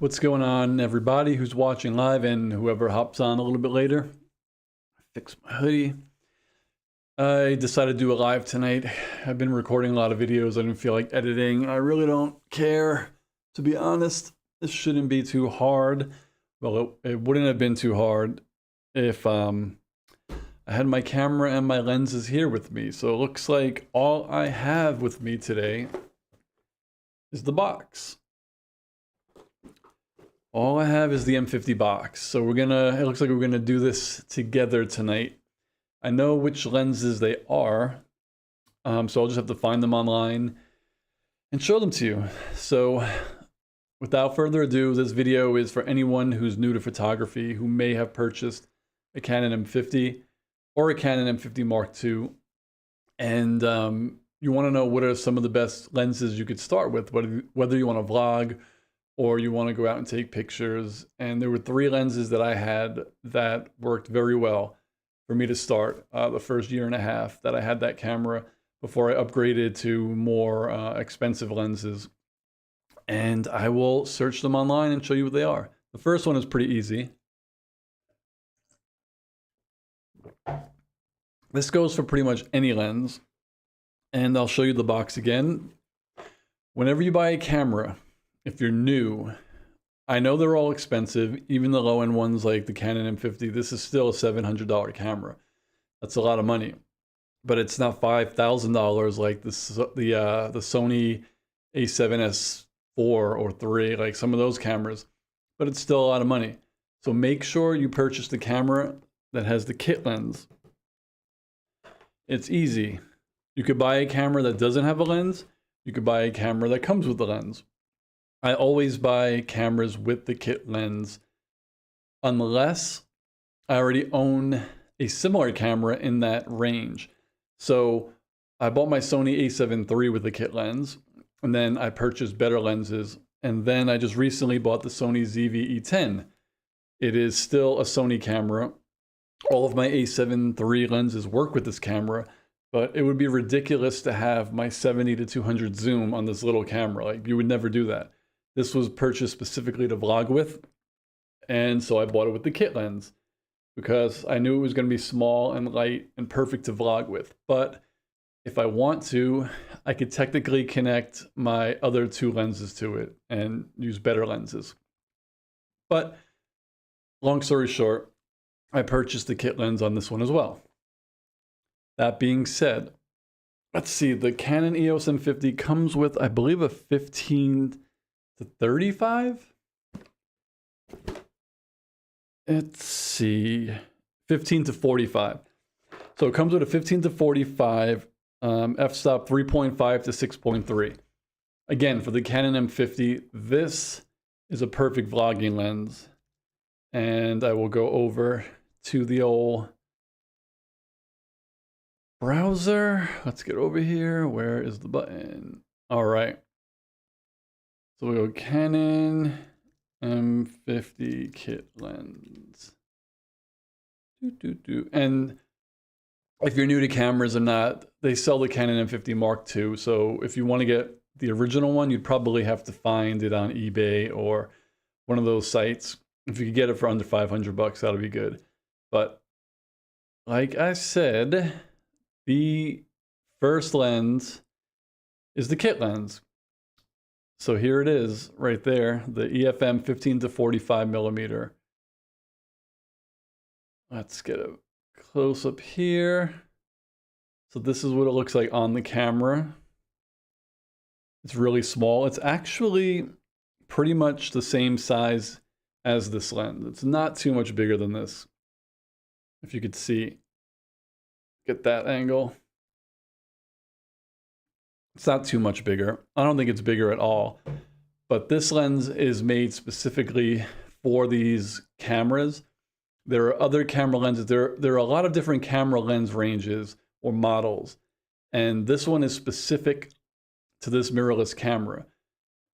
What's going on, everybody who's watching live and whoever hops on a little bit later? Fix my hoodie. I decided to do a live tonight. I've been recording a lot of videos. I didn't feel like editing. I really don't care, to be honest. This shouldn't be too hard. Well, it wouldn't have been too hard if I had my camera and my lenses here with me. So it looks like all I have with me today is the box. All I have is the M50 box. So it looks like we're gonna do this together tonight. I know which lenses they are, so I'll just have to find them online and show them to you. So without further ado, this video is for anyone who's new to photography, who may have purchased a Canon M50 or a Canon M50 Mark II, and you wanna know what are some of the best lenses you could start with, whether you wanna vlog, or you want to go out and take pictures. And there were 3 lenses that I had that worked very well for me to start the first year and a half that I had that camera before I upgraded to more expensive lenses. And I will search them online and show you what they are. The first one is pretty easy. This goes for pretty much any lens. And I'll show you the box again. Whenever you buy a camera, if you're new, I know they're all expensive, even the low-end ones like the Canon M50. This is still a $700 camera. That's a lot of money, but it's not $5,000 like the Sony A7S IV or 3, like some of those cameras, but it's still a lot of money. So make sure you purchase the camera that has the kit lens. It's easy. You could buy a camera that doesn't have a lens. You could buy a camera that comes with the lens. I always buy cameras with the kit lens unless I already own a similar camera in that range. So I bought my Sony A7 III with the kit lens, and then I purchased better lenses, and then I just recently bought the Sony ZV-E10. It is still a Sony camera. All of my A7 III lenses work with this camera, but it would be ridiculous to have my 70 to 200 zoom on this little camera. Like, you would never do that. This was purchased specifically to vlog with, and so I bought it with the kit lens because I knew it was going to be small and light and perfect to vlog with. But if I want to, I could technically connect my other 2 lenses to it and use better lenses. But long story short, I purchased the kit lens on this one as well. That being said, let's see, the Canon EOS M50 comes with, I believe, a 15 to 35? Let's see, 15 to 45. So it comes with a 15 to 45 f-stop 3.5 to 6.3. Again, for the Canon M50, this is a perfect vlogging lens. And I will go over to the old browser. Let's get over here. Where is the button? All right. So we go Canon M50 kit lens. And if you're new to cameras or not, they sell the Canon M50 Mark II. So if you want to get the original one, you'd probably have to find it on eBay or one of those sites. If you could get it for under 500 bucks, that'll be good. But like I said, the first lens is the kit lens. So here it is right there, the EFM 15 to 45 millimeter. Let's get a close up here. So this is what it looks like on the camera. It's really small. It's actually pretty much the same size as this lens. It's not too much bigger than this. If you could see, get that angle. It's not too much bigger. I don't think it's bigger at all. But this lens is made specifically for these cameras. There are other camera lenses. There are a lot of different camera lens ranges or models. And this one is specific to this mirrorless camera.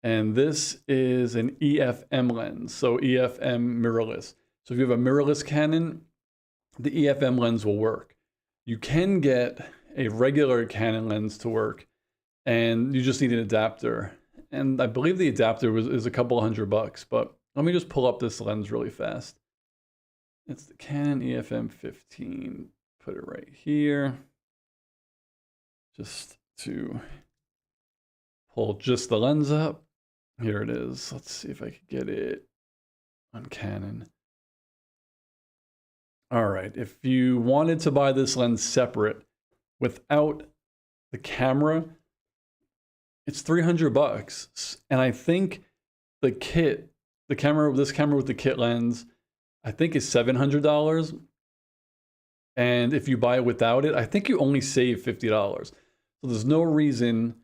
And this is an EFM lens. So EFM mirrorless. So if you have a mirrorless Canon, the EFM lens will work. You can get a regular Canon lens to work, and you just need an adapter. and I believe the adapter is a couple $100, but let me just pull up this lens really fast. It's the Canon EF M50. Put it right here. Just to pull just the lens up. Here it is. Let's see if I can get it on Canon. All right, if you wanted to buy this lens separate without the camera, it's $300. And I think the kit, this camera with the kit lens, I think is $700. And if you buy it without it, I think you only save $50. So there's no reason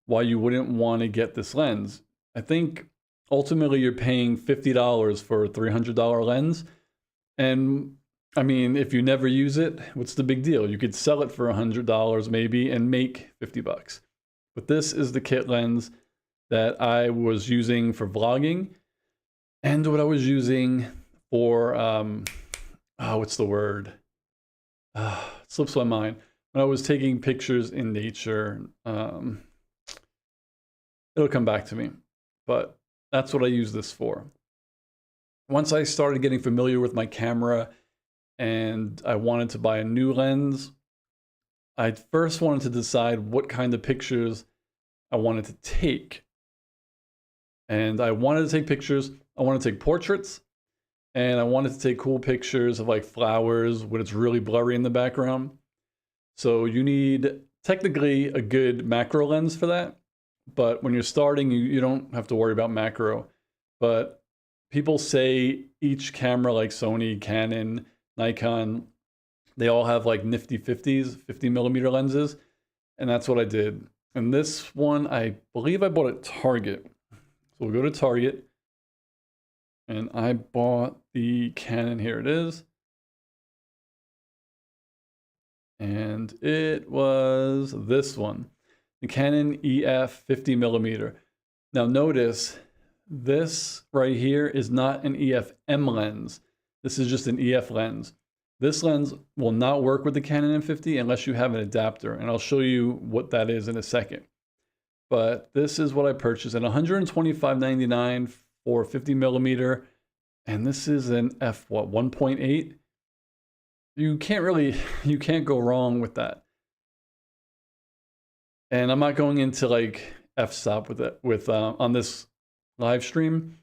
why you wouldn't want to get this lens. I think ultimately you're paying $50 for a $300 lens. And I mean, if you never use it, what's the big deal? You could sell it for $100 maybe and make $50. But this is the kit lens that I was using for vlogging and what I was using for, what's the word? It slips my mind. When I was taking pictures in nature, it'll come back to me. But that's what I use this for. Once I started getting familiar with my camera and I wanted to buy a new lens, I first wanted to decide what kind of pictures I wanted to take. And I wanted to take pictures, I wanted to take portraits, and I wanted to take cool pictures of like flowers when it's really blurry in the background. So you need technically a good macro lens for that. But when you're starting, you don't have to worry about macro. But people say each camera like Sony, Canon, Nikon, they all have like nifty 50s, 50mm lenses. And that's what I did. And this one, I believe I bought at Target. So we'll go to Target. And I bought the Canon, here it is. And it was this one, the Canon EF 50mm. Now notice, this right here is not an EF-M lens. This is just an EF lens. This lens will not work with the Canon M50 unless you have an adapter, and I'll show you what that is in a second. But this is what I purchased at $125.99 for 50mm, and this is an f what 1.8. You can't go wrong with that. And I'm not going into like f-stop with it on this live stream,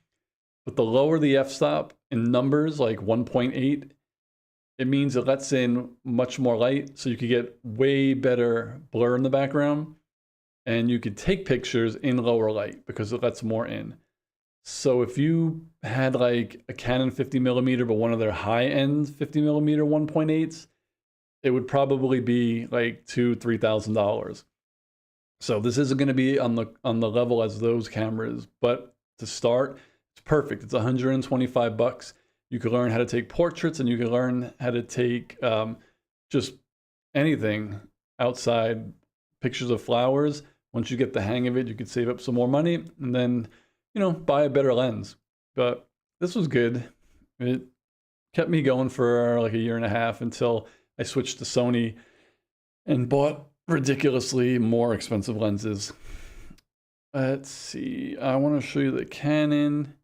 but the lower the f-stop in numbers, like 1.8, it means it lets in much more light, so you could get way better blur in the background, and you could take pictures in lower light because it lets more in. So if you had like a Canon 50mm, but one of their high-end 50mm 1.8s, it would probably be like $2,000–$3,000. So this isn't going to be on the level as those cameras, but to start, it's perfect. It's $125. You can learn how to take portraits, and you can learn how to take just anything outside, pictures of flowers. Once you get the hang of it, you could save up some more money and then, you know, buy a better lens. But this was good. It kept me going for like a year and a half until I switched to Sony and bought ridiculously more expensive lenses. Let's see. I want to show you the Canon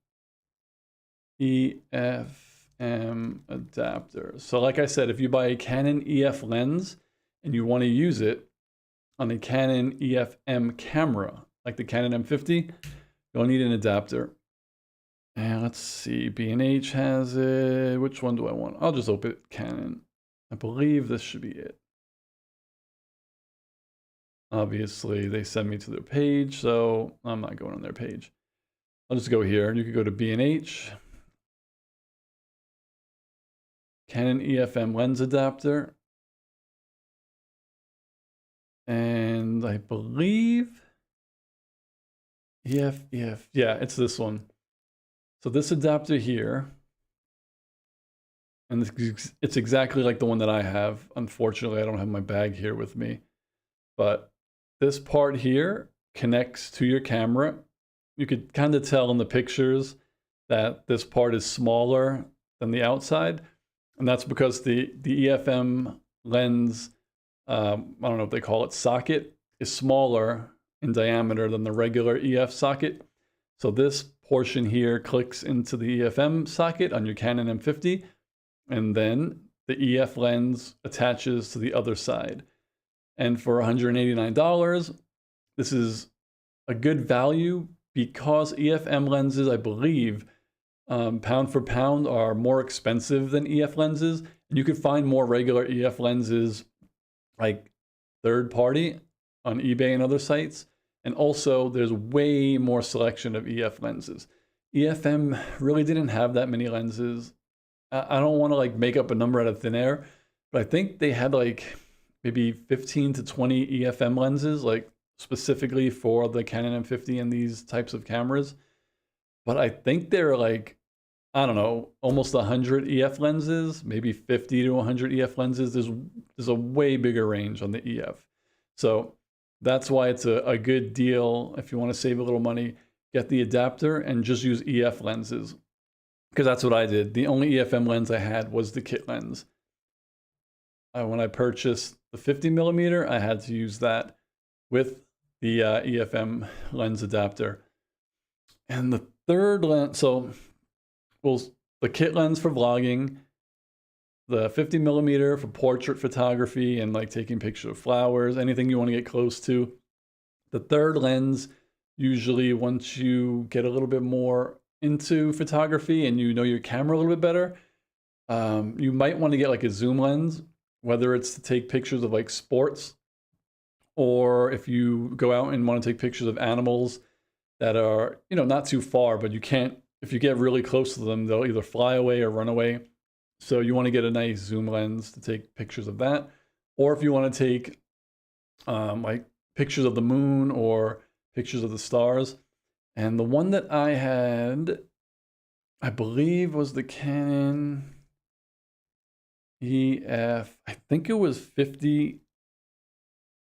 EF-M adapter. So like I said, if you buy a Canon EF lens and you want to use it on a Canon EF-M camera, like the Canon M50, you'll need an adapter. And let's see, B&H has it. Which one do I want? I'll just open Canon. I believe this should be it. Obviously, they send me to their page, so I'm not going on their page. I'll just go here. You could go to B&H. Canon EF-M lens adapter. And I believe EF, yeah, it's this one. So this adapter here, and it's exactly like the one that I have. Unfortunately, I don't have my bag here with me, but this part here connects to your camera. You could kind of tell in the pictures that this part is smaller than the outside, and that's because the EF-M lens, I don't know if they call it socket, is smaller in diameter than the regular EF socket. So this portion here clicks into the EFM socket on your Canon M50, and then the EF lens attaches to the other side. And for $189, this is a good value because EFM lenses, I believe, pound for pound, are more expensive than EF lenses. And you could find more regular EF lenses like third party on eBay and other sites. And also there's way more selection of EF lenses. EFM really didn't have that many lenses. I don't want to like make up a number out of thin air, but I think they had like maybe 15 to 20 EFM lenses, like specifically for the Canon M50 and these types of cameras. But I think they're like, I don't know, almost 100 EF lenses, maybe 50 to 100 EF lenses. There's a way bigger range on the EF. So that's why it's a good deal. If you want to save a little money, get the adapter and just use EF lenses. Because that's what I did. The only EFM lens I had was the kit lens. When I purchased the 50mm, I had to use that with the EFM lens adapter. And the third lens, so well, the kit lens for vlogging, the 50mm for portrait photography and like taking pictures of flowers, anything you want to get close to. The third lens, usually once you get a little bit more into photography and you know your camera a little bit better, you might want to get like a zoom lens, whether it's to take pictures of like sports, or if you go out and want to take pictures of animals that are, you know, not too far, but you can't, if you get really close to them, they'll either fly away or run away. So you want to get a nice zoom lens to take pictures of that. Or if you want to take like pictures of the moon or pictures of the stars. And the one that I had, I believe, was the Canon EF, I think it was 50,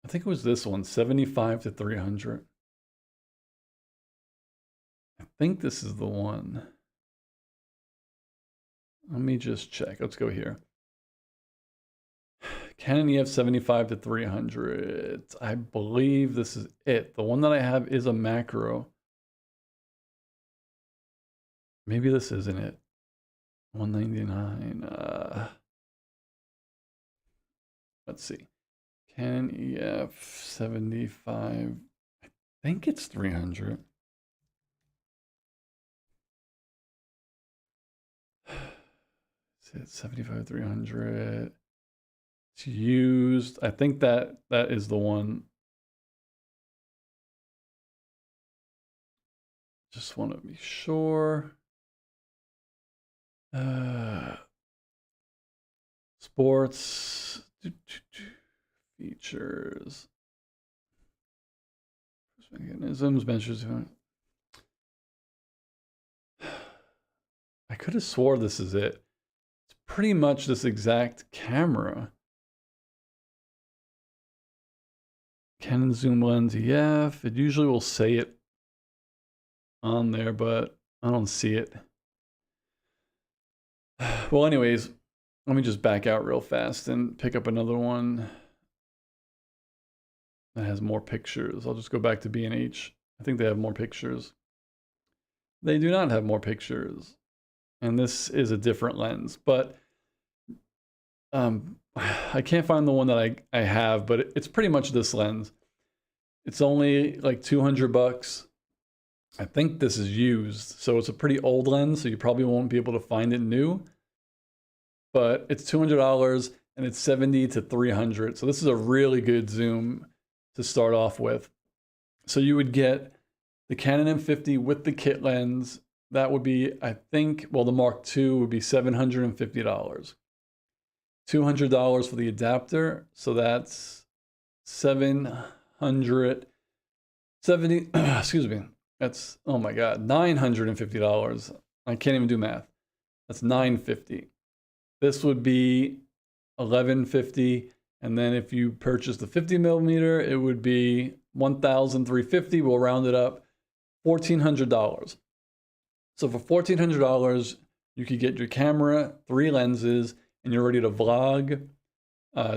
I think it was this one, 75 to 300. I think this is the one. Let me just check. Let's go here. Canon EF 75 to 300. I believe this is it. The one that I have is a macro. Maybe this isn't it. 199. Let's see. Canon EF 75. I think it's 300. It's 75 300. It's used. I think that is the one. Just want to be sure. Sports features. Mechanisms, measures. I could have swore this is it. It's pretty much this exact camera. Canon zoom lens EF. It usually will say it on there, but I don't see it. Well, anyways, let me just back out real fast and pick up another one that has more pictures. I'll just go back to B&H. I think they have more pictures. They do not have more pictures. And this is a different lens, but I can't find the one that I have, but it's pretty much this lens. It's only like 200 bucks. I think this is used, so it's a pretty old lens, so you probably won't be able to find it new. But it's $200 and it's 70 to 300. So this is a really good zoom to start off with. So you would get the Canon M50 with the kit lens. That would be, I think, well, the Mark II would be $750. $200 for the adapter. So that's $770, excuse me. That's, oh my God, $950. I can't even do math. That's $950. This would be $1150. And then if you purchase the 50mm, it would be $1,350. We'll round it up, $1,400. So for $1,400, you could get your camera, 3 lenses, and you're ready to vlog,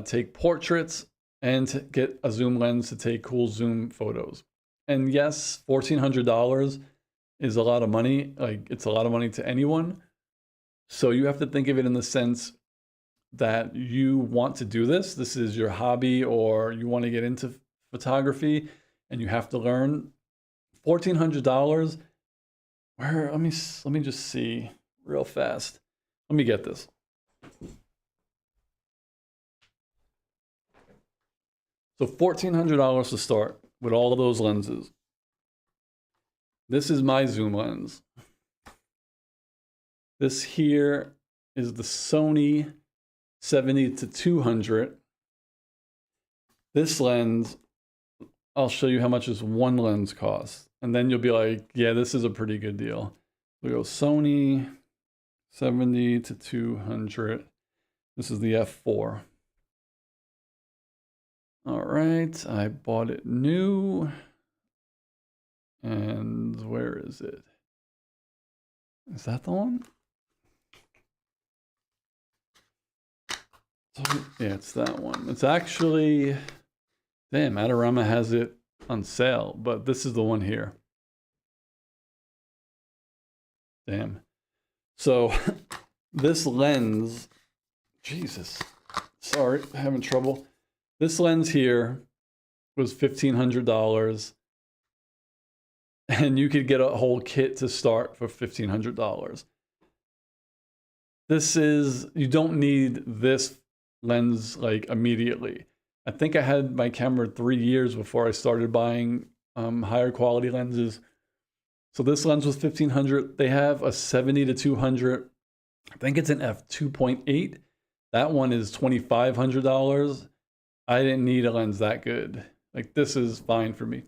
take portraits, and to get a zoom lens to take cool zoom photos. And yes, $1,400 is a lot of money. Like, it's a lot of money to anyone. So you have to think of it in the sense that you want to do this. This is your hobby, or you want to get into photography and you have to learn. $1,400. Where, let me just see real fast. Let me get this. So $1,400 to start with all of those lenses. This is my zoom lens. This here is the Sony 70-200. This lens, I'll show you how much this one lens costs. And then you'll be like, yeah, this is a pretty good deal. We go Sony 70-200. This is the f4. All right, I bought it new. And where is it? Is that the one? Yeah, it's that one. It's actually, damn, Adorama has it on sale, but this is the one here. Damn. So this lens, Jesus, sorry, having trouble. This lens here was $1,500, and you could get a whole kit to start for $1,500. This is, you don't need this lens like immediately. I think I had my camera 3 years before I started buying higher quality lenses. So this lens was $1,500. They have a 70-200. I think it's an f2.8. That one is $2,500. I didn't need a lens that good. Like, this is fine for me.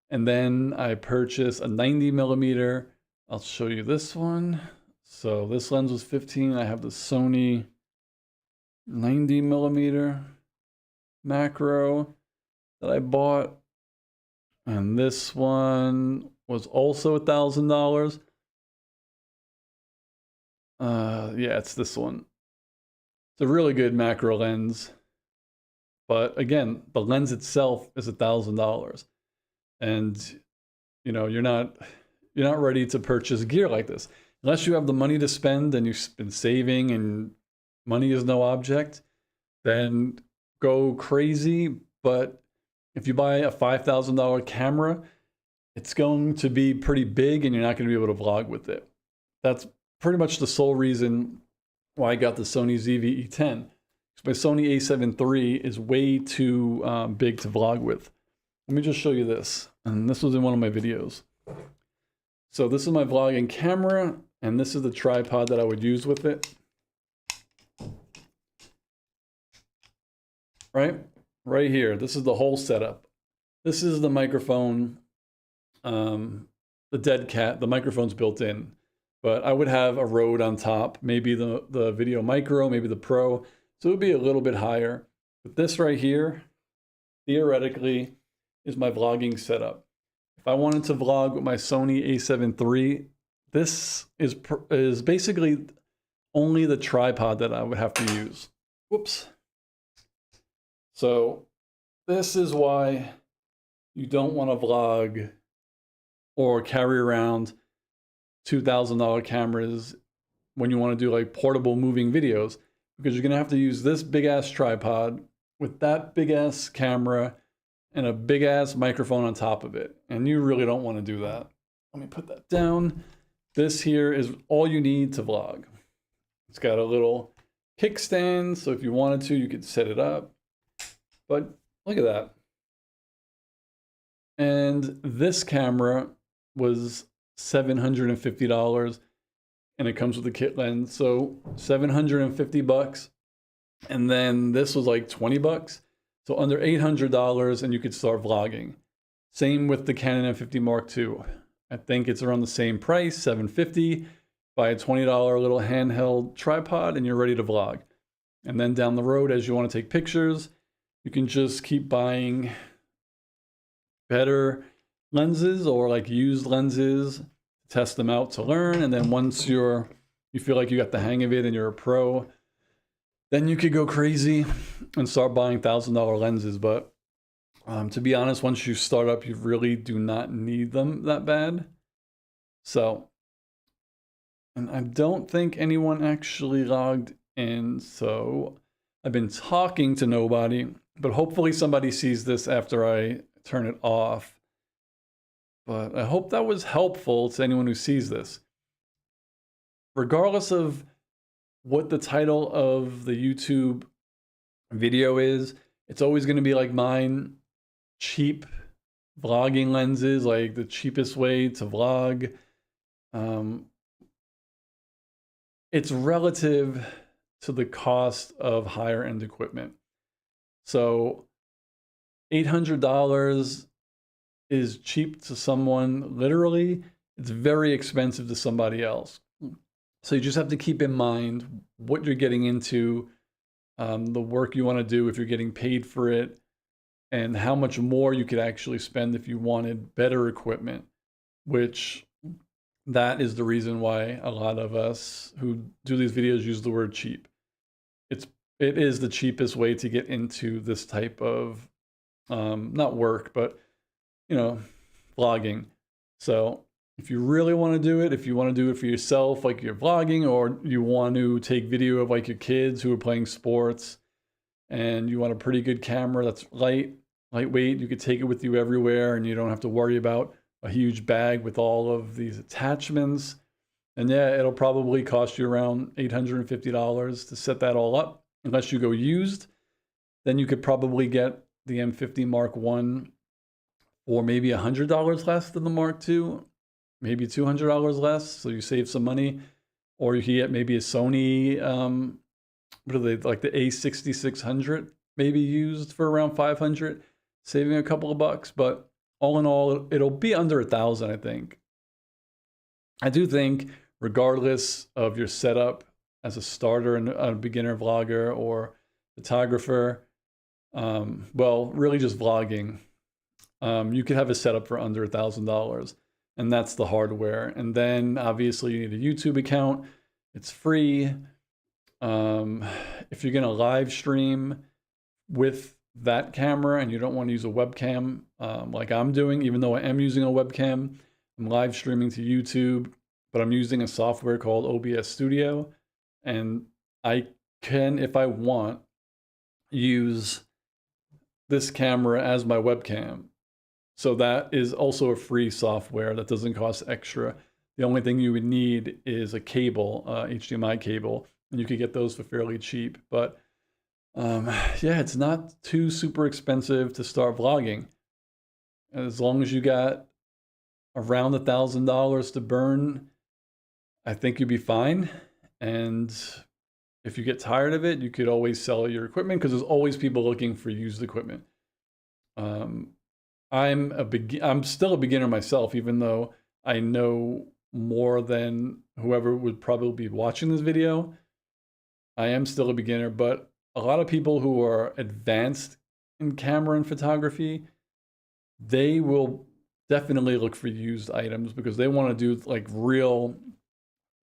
And then I purchased a 90mm. I'll show you this one. So this lens was $15. I have the Sony 90mm macro that I bought. And this one was also $1,000. Yeah, it's this one. It's a really good macro lens. But again, the lens itself is $1,000. And you know, you're not ready to purchase gear like this. Unless you have the money to spend and you've been saving and money is no object, then go crazy. But if you buy a $5,000 camera, it's going to be pretty big and you're not going to be able to vlog with it. That's pretty much the sole reason why I got the Sony ZV-E10. My Sony a7 III is way too big to vlog with. Let me just show you this. And this was in one of my videos. So this is my vlogging camera, and this is the tripod that I would use with it. Right here, this is the whole setup. This is the microphone, the dead cat, the microphone's built in. But I would have a Rode on top, maybe the Video Micro, maybe the Pro. So it would be a little bit higher. But this right here, theoretically, is my vlogging setup. If I wanted to vlog with my Sony a7 III, this is basically only the tripod that I would have to use. Whoops. So this is why you don't want to vlog or carry around $2,000 cameras when you want to do like portable moving videos, because you're going to have to use this big ass tripod with that big ass camera and a big ass microphone on top of it. And you really don't want to do that. Let me put that down. This here is all you need to vlog. It's got a little kickstand, so if you wanted to, you could set it up. But look at that. And this camera was $750, and it comes with a kit lens, so $750. And then this was like $20, so under $800, and you could start vlogging. Same with the Canon M50 Mark II. I think it's around the same price, $750. Buy a $20 little handheld tripod, and you're ready to vlog. And then down the road, as you want to take pictures, you can just keep buying better lenses or like used lenses, test them out to learn. And then once you feel like you got the hang of it and you're a pro, then you could go crazy and start buying $1,000 lenses. But To be honest, once you start up, you really do not need them that bad. So, and I don't think anyone actually logged in, so I've been talking to nobody, but hopefully somebody sees this after I turn it off. But I hope that was helpful to anyone who sees this. Regardless of what the title of the YouTube video is, it's always going to be like mine, cheap vlogging lenses, like the cheapest way to vlog. It's relative to the cost of higher end equipment. So $800 is cheap to someone, literally. It's very expensive to somebody else. So you just have to keep in mind what you're getting into, the work you want to do if you're getting paid for it, and how much more you could actually spend if you wanted better equipment, which that is the reason why a lot of us who do these videos use the word cheap. It is the cheapest way to get into this type of, not work, but, you know, vlogging. So if you really want to do it, if you want to do it for yourself, like you're vlogging, or you want to take video of like your kids who are playing sports, and you want a pretty good camera that's lightweight, you could take it with you everywhere, and you don't have to worry about a huge bag with all of these attachments. And yeah, it'll probably cost you around $850 to set that all up, unless you go used. Then you could probably get the M50 Mark I for maybe $100 less than the Mark II, maybe $200 less, so you save some money. Or you can get maybe a Sony, what are they, like the A6600, maybe used for around $500, saving a couple of bucks. But all in all, it'll be under $1,000, I think. I do think, regardless of your setup as a starter and a beginner vlogger or photographer, well, really just vlogging, you could have a setup for under $1,000, and that's the hardware. And then obviously you need a YouTube account. It's free. If you're gonna live stream with that camera and you don't want to use a webcam, like I'm doing, even though I am using a webcam, I'm live streaming to YouTube, but I'm using a software called OBS Studio, and I can, if I want, use this camera as my webcam. So that is also a free software that doesn't cost extra. The only thing you would need is a cable, HDMI cable, and you could get those for fairly cheap. But yeah, it's not too super expensive to start vlogging. As long as you got around $1,000 to burn, I think you'd be fine. And if you get tired of it, you could always sell your equipment, because there's always people looking for used equipment. I'm still a beginner myself, even though I know more than whoever would probably be watching this video. I am still a beginner, but a lot of people who are advanced in camera and photography, they will definitely look for used items, because they want to do like real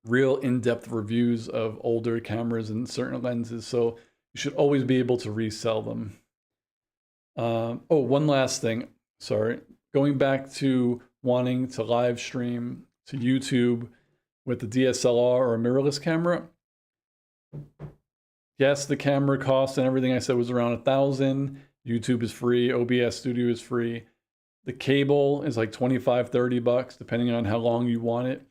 in-depth reviews of older cameras and certain lenses. So you should always be able to resell them. Oh, one last thing. Sorry. Going back to wanting to live stream to YouTube with the DSLR or a mirrorless camera. Yes, the camera cost and everything I said was around $1,000. YouTube is free. OBS Studio is free. The cable is like $25–30, depending on how long you want it.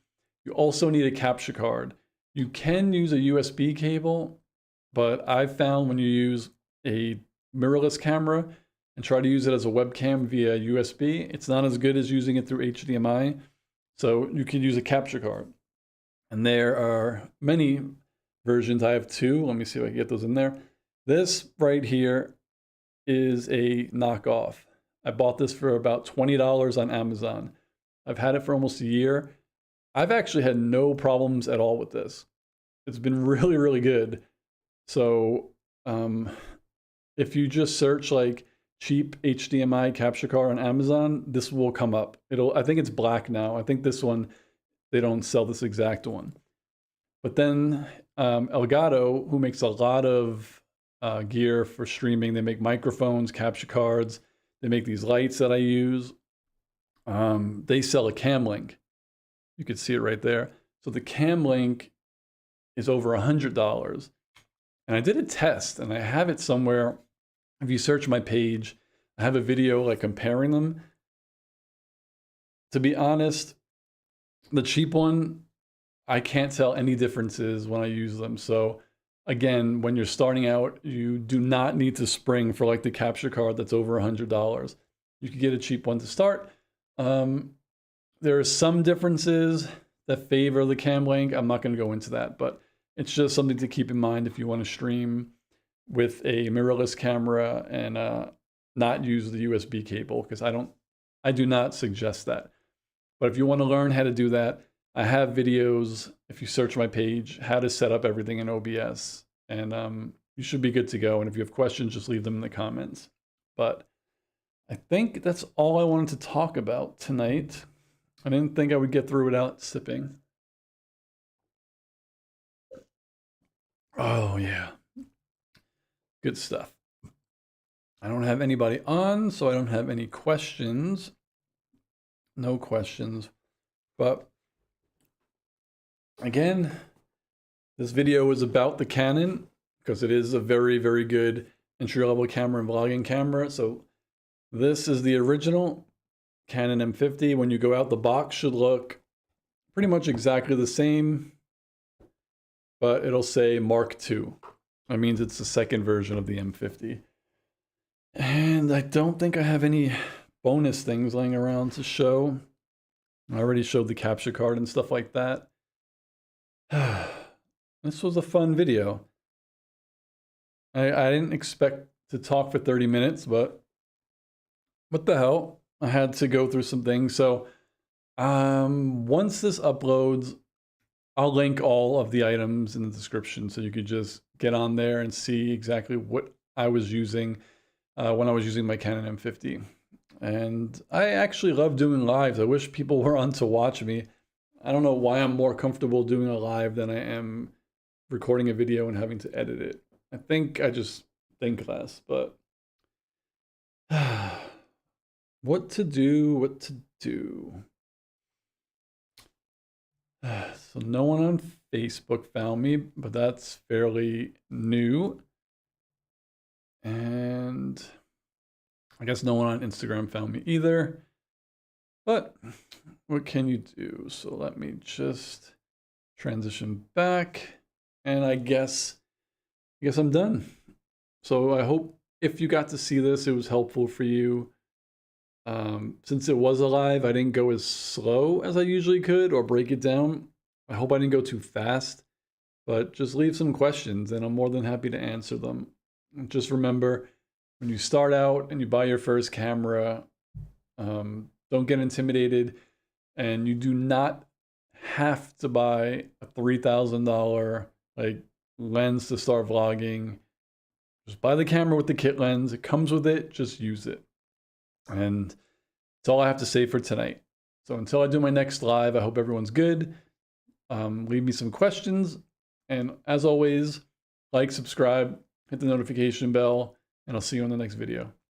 You also need a capture card. You can use a USB cable, but I've found when you use a mirrorless camera and try to use it as a webcam via USB, it's not as good as using it through HDMI. So you could use a capture card. And there are many versions. I have two. Let me see if I can get those in there. This right here is a knockoff. I bought this for about $20 on Amazon. I've had it for almost a year. I've actually had no problems at all with this. It's been really, really good. So if you just search like cheap HDMI capture card on Amazon, this will come up. I think it's black now. I think this one, they don't sell this exact one. But then Elgato, who makes a lot of gear for streaming, they make microphones, capture cards. They make these lights that I use. They sell a cam link. You can see it right there. So the cam link is over $100. And I did a test and I have it somewhere. If you search my page, I have a video like comparing them. To be honest, the cheap one, I can't tell any differences when I use them. So again, when you're starting out, you do not need to spring for like the capture card that's over $100. You could get a cheap one to start. There are some differences that favor the cam link. I'm not going to go into that, but it's just something to keep in mind if you want to stream with a mirrorless camera and not use the USB cable, because I do not suggest that. But if you want to learn how to do that, I have videos, if you search my page, how to set up everything in OBS, and you should be good to go. And if you have questions, just leave them in the comments. But I think that's all I wanted to talk about tonight. I didn't think I would get through without sipping. Oh yeah, good stuff. I don't have anybody on, so I don't have any questions. No questions. But again, this video is about the Canon because it is a very, very good entry-level camera and vlogging camera. So this is the original Canon M50. When you go out, the box should look pretty much exactly the same, but it'll say Mark II. That means it's the second version of the M50. And I don't think I have any bonus things laying around to show. I already showed the capture card and stuff like that. This was a fun video. I didn't expect to talk for 30 minutes, but what the hell? I had to go through some things. So once this uploads, I'll link all of the items in the description so you could just get on there and see exactly what I was using when I was using my Canon M50. And I actually love doing lives. I wish people were on to watch me. I don't know why I'm more comfortable doing a live than I am recording a video and having to edit it. I think I just think less, but what to do. So no one on Facebook found me, but that's fairly new. And I guess no one on Instagram found me either. But what can you do? So let me just transition back. And I guess I'm done. So I hope if you got to see this, it was helpful for you. Since it was a live, I didn't go as slow as I usually could or break it down. I hope I didn't go too fast, but just leave some questions and I'm more than happy to answer them. And just remember, when you start out and you buy your first camera, don't get intimidated, and you do not have to buy a $3,000 like lens to start vlogging. Just buy the camera with the kit lens. It comes with it. Just use it. And that's all I have to say for tonight. So until I do my next live, I hope everyone's good. Leave me some questions. And as always, like, subscribe, hit the notification bell, and I'll see you on the next video.